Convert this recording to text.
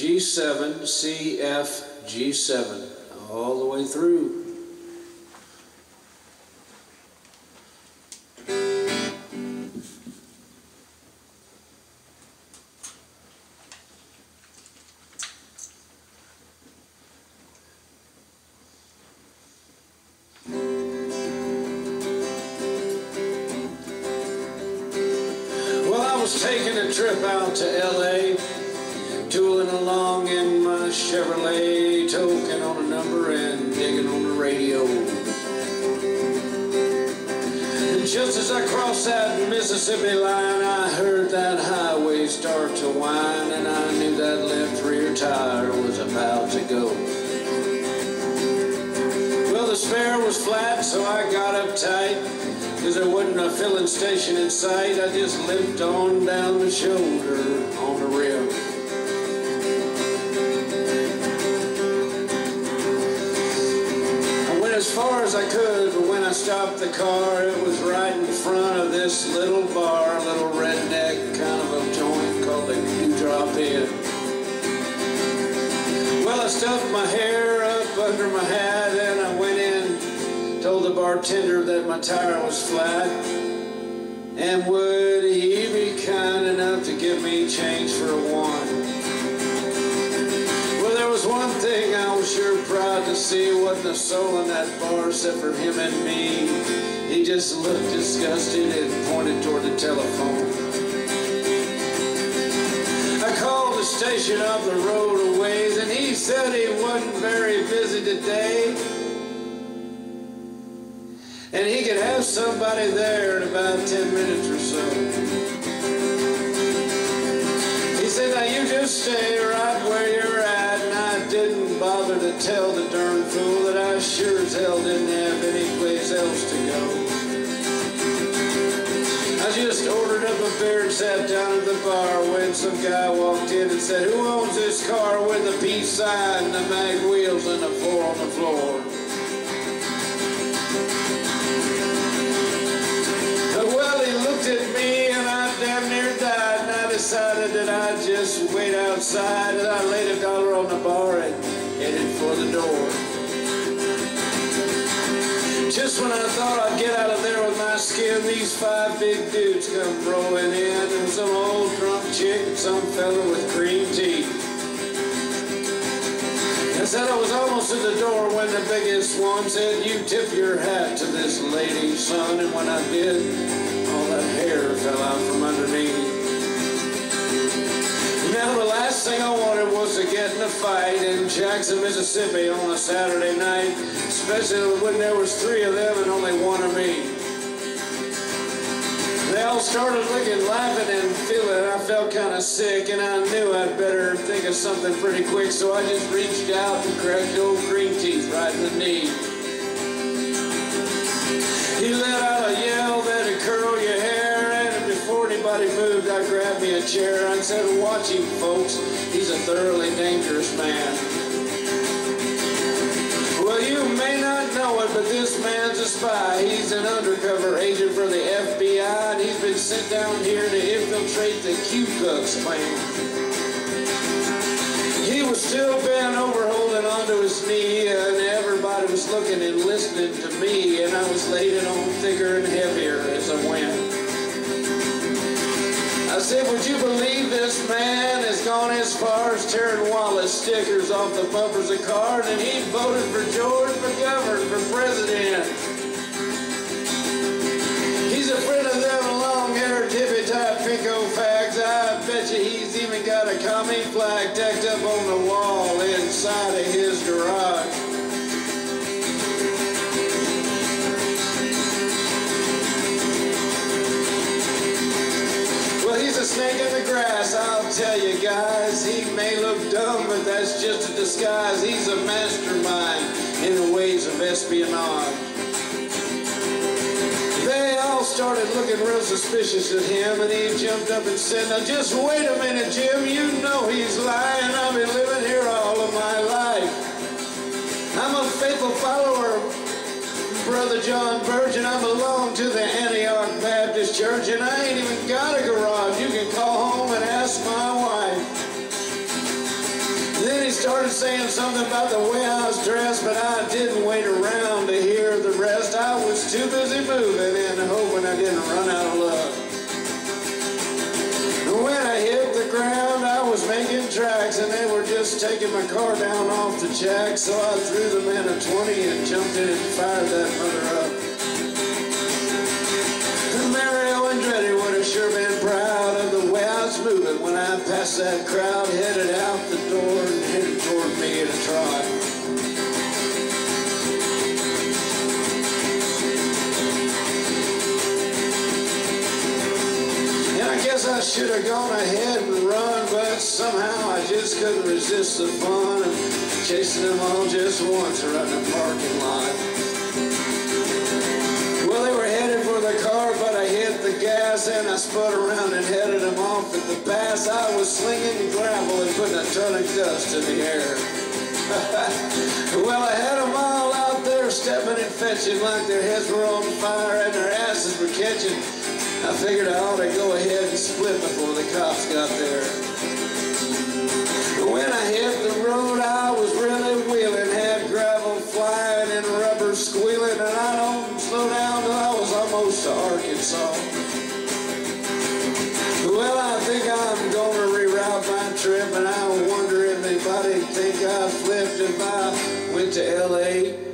G7, C, F, G7, all the way through. Taking a trip out to L.A., tooling along in my Chevrolet, toking on a number and digging on the radio. And just as I crossed that Mississippi line, I heard that highway start to whine, and I knew that left rear tire was about to go. Well, the spare was flat, so I got uptight, because there wasn't a filling station in sight. I just limped on down the shoulder on the rim. I went as far as I could, but when I stopped the car, it was right in front of this little bar, a little redneck kind of a joint called the Dewdrop Inn. Well, I stuffed my hair up under my hat and I went in, told the bartender that my tire was flat, and would he be kind enough to give me change for a one. Well, there was one thing I was sure proud to see, wasn't a soul in that bar except for him and me. He just looked disgusted and pointed toward the telephone. I called the station up the road a ways, and he said he wasn't very busy today, and he could have somebody there in about 10 minutes or so. He said, now you just stay right where you're at, and I didn't bother to tell the darn fool that I sure as hell didn't have any place else to go. I just ordered up a beer and sat down at the bar when some guy walked in and said, who owns this car with the peace sign, the mag wheels, and the 4 on the floor? Well, he looked at me and I damn near died, and I decided that I'd just wait outside, and I laid $1 on the bar and headed for the door. Just when I thought I'd get out of there with my skin, these 5 big dudes come rolling in, and some old drunk chick and some fella with cream teeth. I said I was almost at the door when the biggest one said, you tip your hat to this lady, son, and when I did, all that hair fell out from underneath. Now the last thing I wanted was to get in a fight in Jackson, Mississippi on a Saturday night, especially when there was 3 of them and only 1 of me. They all started looking, laughing, and feeling. I felt kind of sick, and I knew I'd better think of something pretty quick, so I just reached out and cracked old Green Teeth right in the knee. He let out a yell that'd curl your hair, and before anybody moved, I grabbed me a chair and said, watch him, folks. He's a thoroughly dangerous man. Well, you may not know it, but this man's a spy. He's an undercover agent for the FBI, and he's been sent down here to infiltrate the Ku Klux Klan. He was still bent over, holding onto his knee, and everybody was looking and listening to me, and I was laying it on thicker and heavier as I went. I said, would you believe this man has gone as far as tearing Wallace stickers off the bumpers of cars, and he voted for George McGovern for president. He's a friend of them long-haired, tippy-top pinko fags. I bet you he's even got a commie flag tacked up on the wall inside of his garage. Well, he's a snake in the grass, I'll tell you guys. He may look dumb, but that's just a disguise. He's a mastermind in the ways of espionage. They all started looking real suspicious at him, and he jumped up and said, now just wait a minute, Jim, you know he's lying. I've been living here all of my life. I'm a faithful follower of Brother John Birch, and I belong to the Antioch Baptist Church, and I ain't even got a garage. You can call home and ask my wife. started saying something about the way I was dressed, but I didn't wait around to hear the rest. I was too busy moving and hoping I didn't run out of luck. When I hit the ground, I was making tracks, and they were just taking my car down off the jack. So I threw the man a 20 and jumped in and fired that mother up. Mario Andretti would have sure been proud of the way I was moving when I passed that crowd, headed out the door and headed toward me at a trot. I guess I should have gone ahead and run, but somehow I just couldn't resist the fun of chasing them all just once right in the parking lot. Well, they were headed for the car, but I hit the gas and I spun around and headed them off at the pass. I was slinging gravel and putting a ton of dust in the air. Well, I had them all out there stepping and fetching like their heads were on fire and their asses were catching. I figured I ought to go ahead and split before the cops got there. When I hit the road, I was really wheeling, had gravel flying and rubber squealing, and I don't slow down till I was almost to Arkansas. Well, I think I'm gonna reroute my trip, and I wonder if anybody think I flipped if I went to L.A.